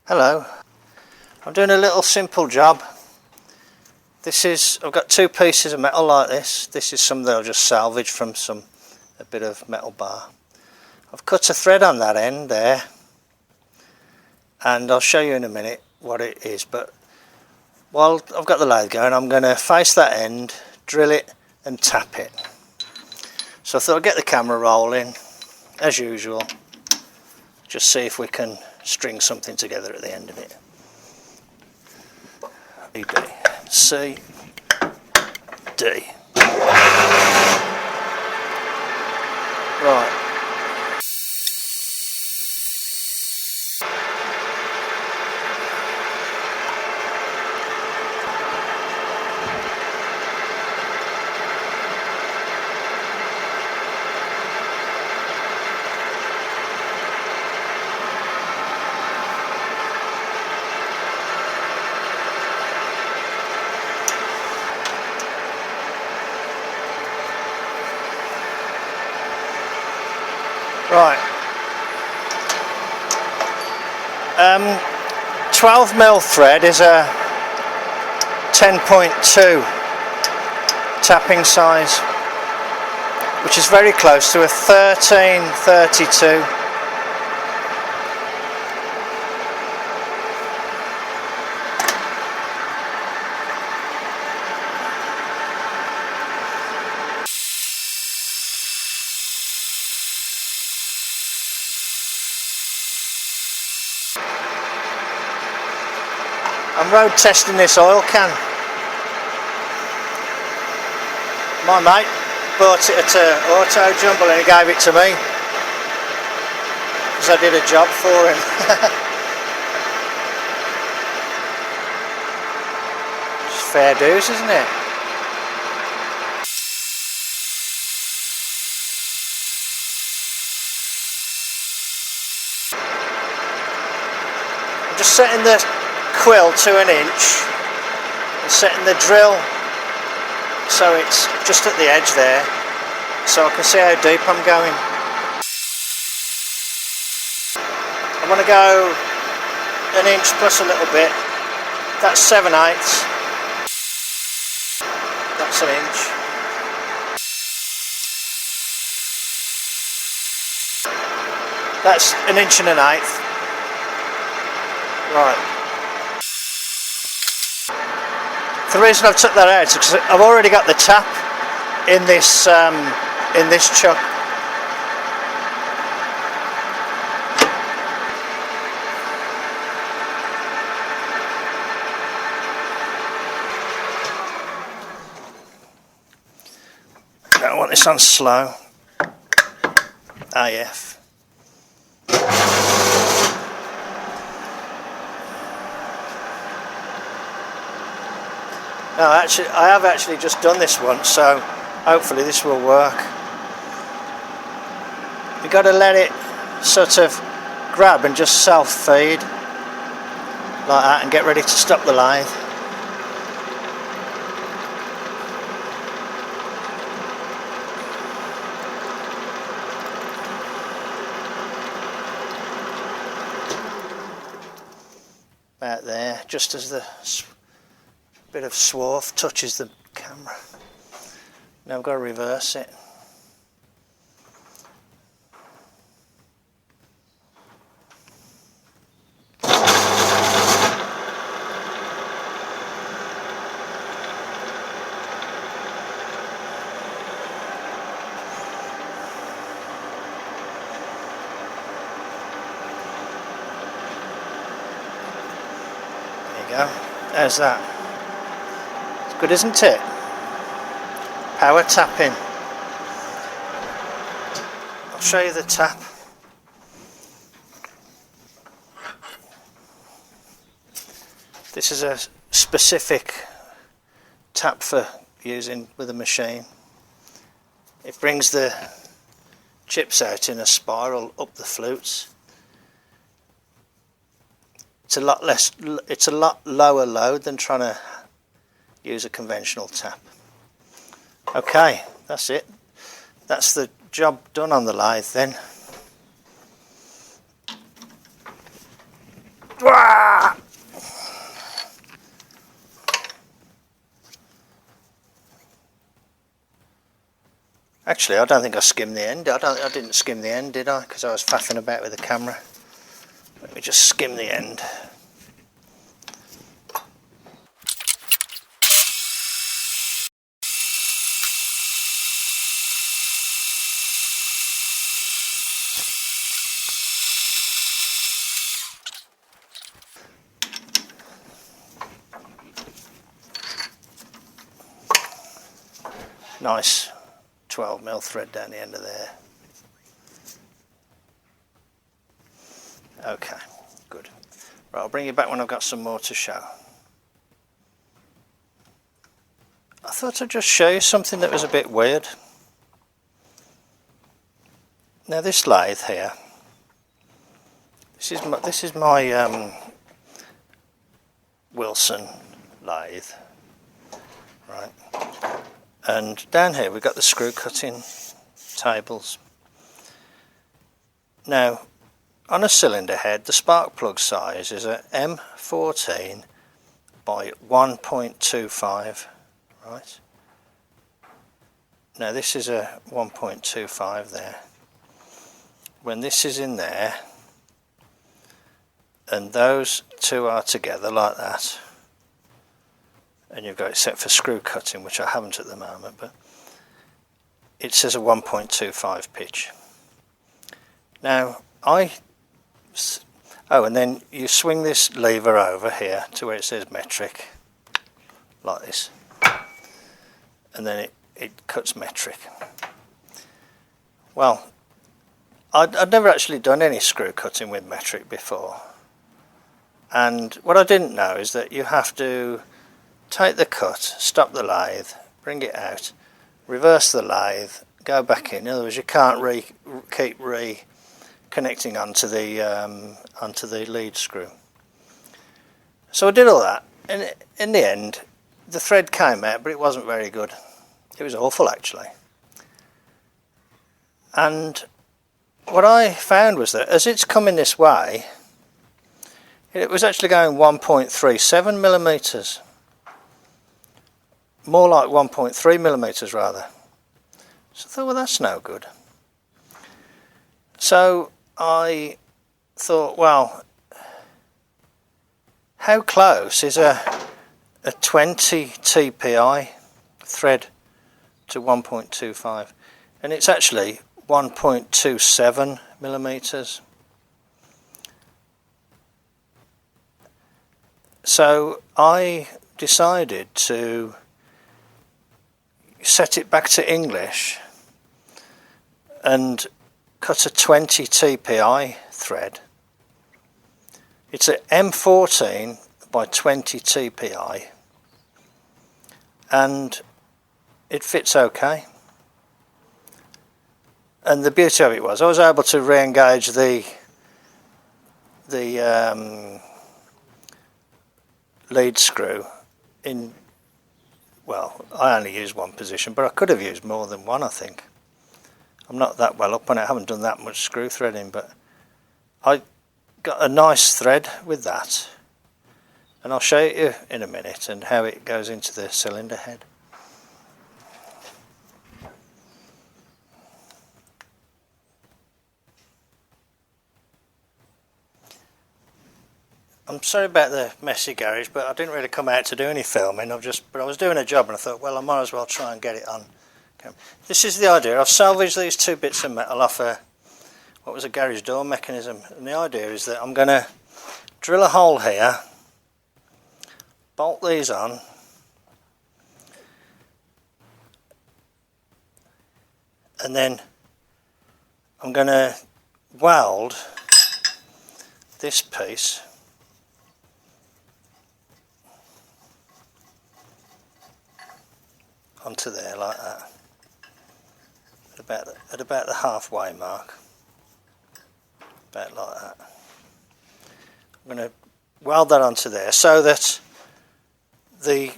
Hello, I'm doing a little simple job. I've got two pieces of metal like this. This is some that I'll just salvage from a bit of metal bar. I've cut a thread on that end there, and I'll show you in a minute what it is, but while I've got the lathe going, I'm going to face that end, drill it and tap it. So I thought I'd get the camera rolling as usual, just see if we can string something together at the end of it. E, B, C, D. Right. Right, 12mm thread is a 10.2 tapping size, which is very close to a 1332. I'm road testing this oil can. My mate bought it at Auto Jumble and he gave it to me because I did a job for him. It's fair dues, isn't it? I'm just setting the quill to an inch and setting the drill so it's just at the edge there, so I can see how deep I'm going. I want to go an inch plus a little bit. That's 7/8. That's an inch. That's an inch and an eighth. Right. The reason I've took that out is because I've already got the tap in this chuck. I want this on slow. AF. No, actually, I have actually just done this once, so hopefully this will work. You've got to let it sort of grab and just self-feed like that and get ready to stop the lathe. About there, just as the bit of swarf touches the camera. Now I've got to reverse it. There you go. There's that. Good, isn't it? Power tapping. I'll show you the tap. This is a specific tap for using with a machine. It brings the chips out in a spiral up the flutes. It's a lot lower load than trying to use a conventional tap. Okay, that's it. That's the job done on the lathe then. Wah! Actually, I don't think I skimmed the end. I didn't skim the end, did I? Because I was faffing about with the camera. Let me just skim the end. Nice 12mm thread down the end of there. Okay, good. Right, I'll bring you back when I've got some more to show. I thought I'd just show you something that was a bit weird. Now this lathe here, this is my Wilson lathe, right? And down here we've got the screw cutting tables. Now on a cylinder head, the spark plug size is a M14 by 1.25, right? Now this is a 1.25 there. When this is in there, and those two are together like that, and you've got it set for screw cutting, which I haven't at the moment, but it says a 1.25 pitch. Now and then you swing this lever over here to where it says metric, like this, and then it cuts metric. Well, I'd never actually done any screw cutting with metric before, and what I didn't know is that you have to take the cut, stop the lathe, bring it out, reverse the lathe, go back in. In other words, you can't keep reconnecting onto the lead screw. So I did all that, and in the end the thread came out, but it wasn't very good. It was awful actually. And what I found was that as it's coming this way, it was actually going 1.37 millimeters. More like 1.3 millimeters rather. So I thought, well, that's no good. So I thought, well, how close is a 20 TPI thread to 1.25? And it's actually 1.27 millimeters. So I decided to set it back to English and cut a 20 TPI thread. It's a M14 by 20 TPI, and it fits okay. And the beauty of it was I was able to re-engage the lead screw in, well, I only used one position, but I could have used more than one, I think. I'm not that well up on it, I haven't done that much screw threading, but I got a nice thread with that, and I'll show you in a minute and how it goes into the cylinder head. I'm sorry about the messy garage, but I didn't really come out to do any filming. But I was doing a job and I thought, well, I might as well try and get it on camera. This is the idea. I've salvaged these two bits of metal off what was a garage door mechanism, and the idea is that I'm going to drill a hole here, bolt these on, and then I'm going to weld this piece onto there like that, at about the halfway mark, about like that. I'm going to weld that onto there so that the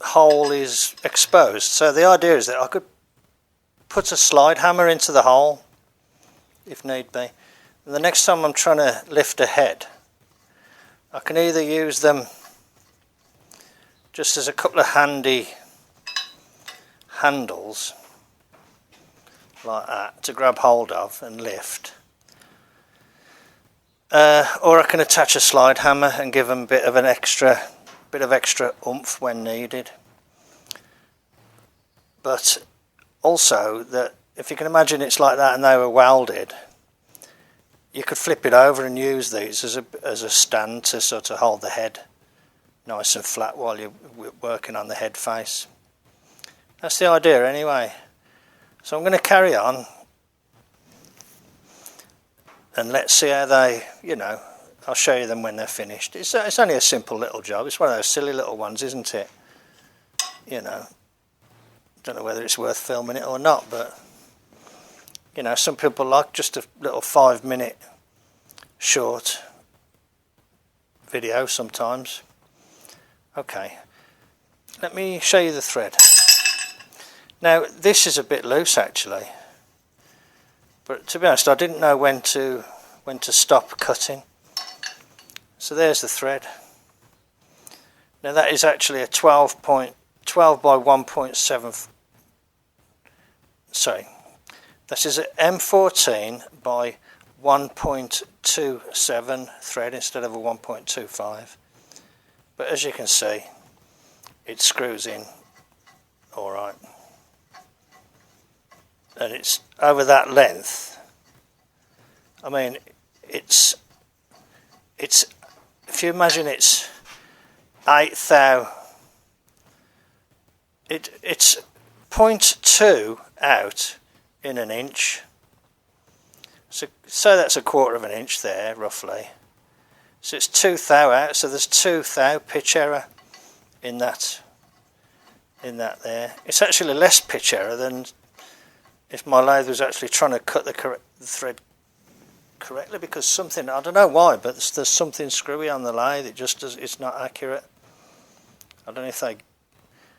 hole is exposed. So the idea is that I could put a slide hammer into the hole if need be, and the next time I'm trying to lift a head I can either use them just as a couple of handy handles like that to grab hold of and lift, or I can attach a slide hammer and give them a bit of extra oomph when needed. But also, that if you can imagine it's like that and they were welded, you could flip it over and use these as a stand to sort of hold the head nice and flat while you're working on the head face. That's the idea anyway. So I'm going to carry on and let's see how they, I'll show you them when they're finished. It's only a simple little job. It's one of those silly little ones, isn't it? Don't know whether it's worth filming it or not, but some people like just a little 5-minute short video sometimes. Okay, let me show you the thread. Now this is a bit loose actually, but to be honest I didn't know when to stop cutting. So there's the thread. Now that is actually a 12 by 1.7. Sorry, this is an M14 by 1.27 thread instead of a 1.25. But as you can see, it screws in all right, and it's over that length. I mean, it's if you imagine it's 8 thou. It's 0.2 out in an inch. So that's a quarter of an inch there, roughly. So it's 2 thou out, so there's 2 thou pitch error in that there. It's actually less pitch error than if my lathe was actually trying to cut the thread correctly, because something, I don't know why, but there's something screwy on the lathe. It's not accurate. I don't know if they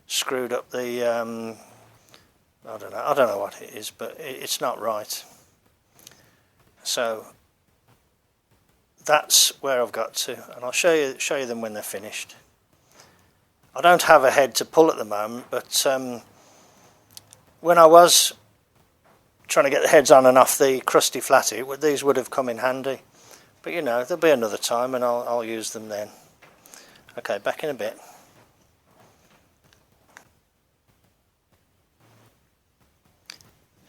screwed up the I don't know what it is, but it's not right. So that's where I've got to, and I'll show you them when they're finished. I don't have a head to pull at the moment, but when I was trying to get the heads on and off the crusty Flathead, these would have come in handy. But there'll be another time and I'll use them then. Okay, back in a bit.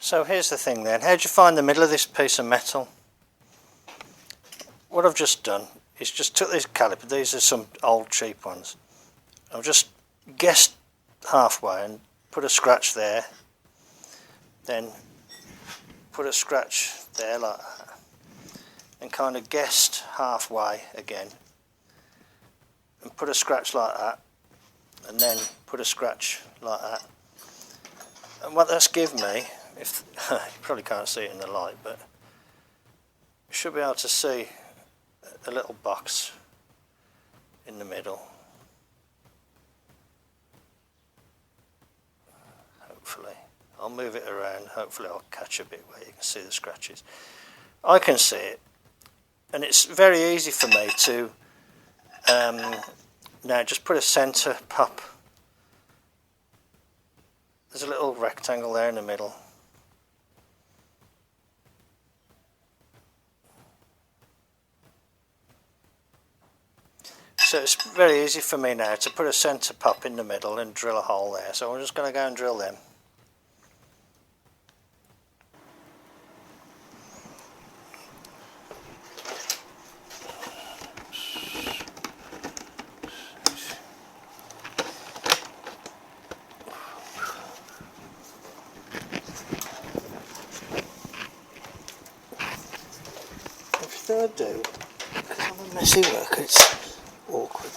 So here's the thing then, how do you find the middle of this piece of metal? What I've just done is just took these calipers, these are some old cheap ones. I've just guessed halfway and put a scratch there, then put a scratch there like that, and kind of guessed halfway again, and put a scratch like that, and then put a scratch like that. And what that's given me, if you probably can't see it in the light, but you should be able to see a little box in the middle. Hopefully. I'll move it around, hopefully I'll catch a bit where you can see the scratches. I can see it, and it's very easy for me to now just put a centre pop. There's a little rectangle there in the middle. So it's very easy for me now to put a centre pop in the middle and drill a hole there. So I'm just going to go and drill them. Everything I do, because I'm a messy worker, it's awkward.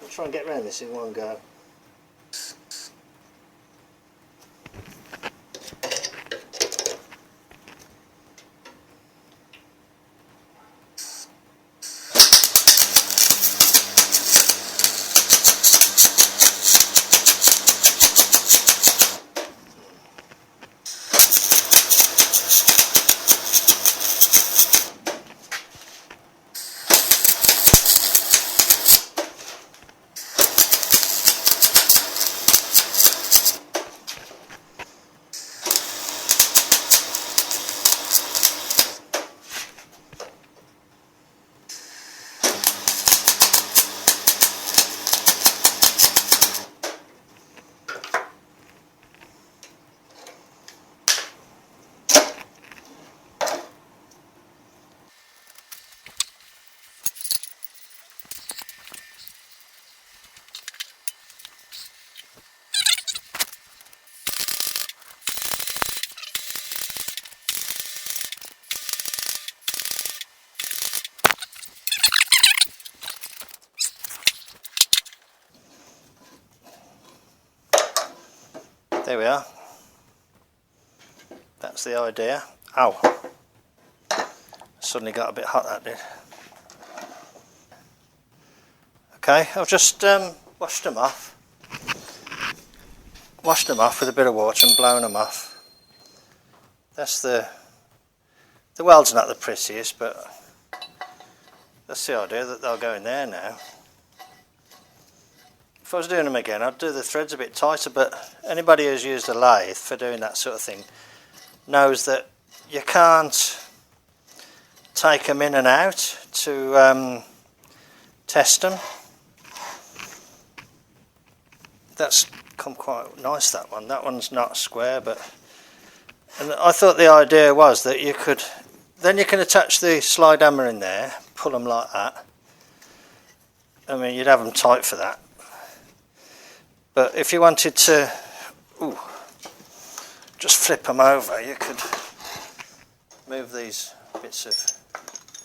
I'll try and get around this in one go. there we are. That's the idea. Ow! Suddenly got a bit hot, that did. Okay, I've just washed them off. Washed them off with a bit of water and blown them off. That's the weld's not the prettiest, but that's the idea, that they'll go in there now. If I was doing them again, I'd do the threads a bit tighter, but anybody who's used a lathe for doing that sort of thing knows that you can't take them in and out to test them. That's come quite nice, that one. That one's not square, but... And I thought the idea was that you could... Then you can attach the slide hammer in there, pull them like that. I mean, you'd have them tight for that. But if you wanted to just flip them over, you could move these bits of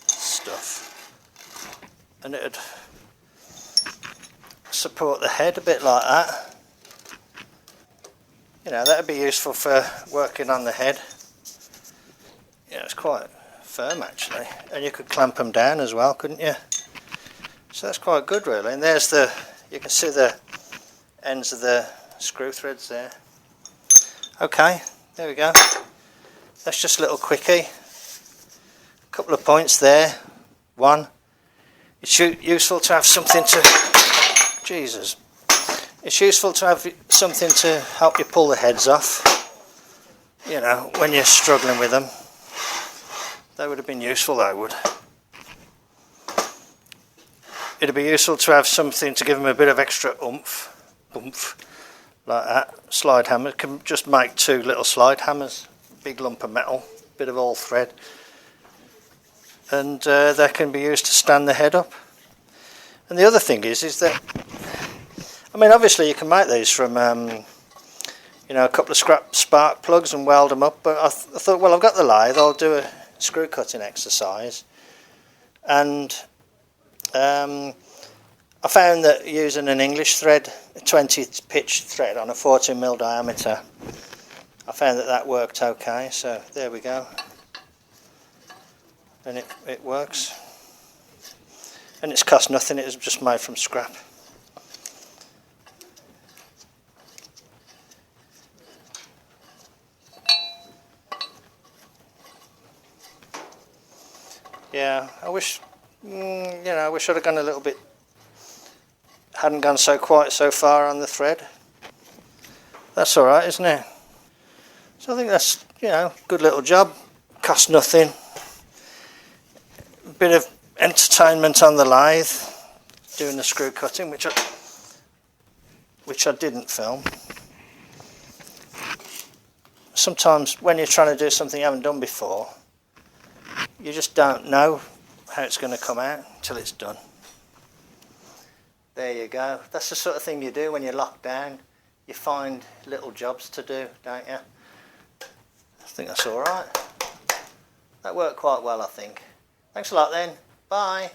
stuff and it'd support the head a bit like that. You know, that'd be useful for working on the head. Yeah, it's quite firm actually, and you could clamp them down as well, couldn't you? So that's quite good really. And there's the, you can see the ends of the screw threads there. Okay, there we go. That's just a little quickie. A couple of points there. One, it's useful to have something to... Jesus. It's useful to have something to help you pull the heads off. You know, when you're struggling with them. They would have been useful, they would. It'd be useful to have something to give them a bit of extra oomph, like that. Slide hammer, can just make two little slide hammers, big lump of metal, bit of all thread, and they can be used to stand the head up. And the other thing is that, I mean, obviously you can make these from, you know, a couple of scrap spark plugs and weld them up. But I thought, well, I've got the lathe, I'll do a screw cutting exercise, and I found that using an English thread, a 20 pitch thread on a 14mm diameter, I found that that worked okay. So there we go, and it works, and it's cost nothing. It was just made from scrap. Yeah, I wish, you know, I wish I'd have gone a little bit, hadn't gone quite so far on the thread. That's alright, isn't it? So I think that's, you know, good little job, cost nothing. A bit of entertainment on the lathe, doing the screw cutting, which I didn't film. Sometimes when you're trying to do something you haven't done before, you just don't know how it's going to come out until it's done. There you go. That's the sort of thing you do when you're locked down. You find little jobs to do, don't you? I think that's alright. That worked quite well, I think. Thanks a lot then. Bye.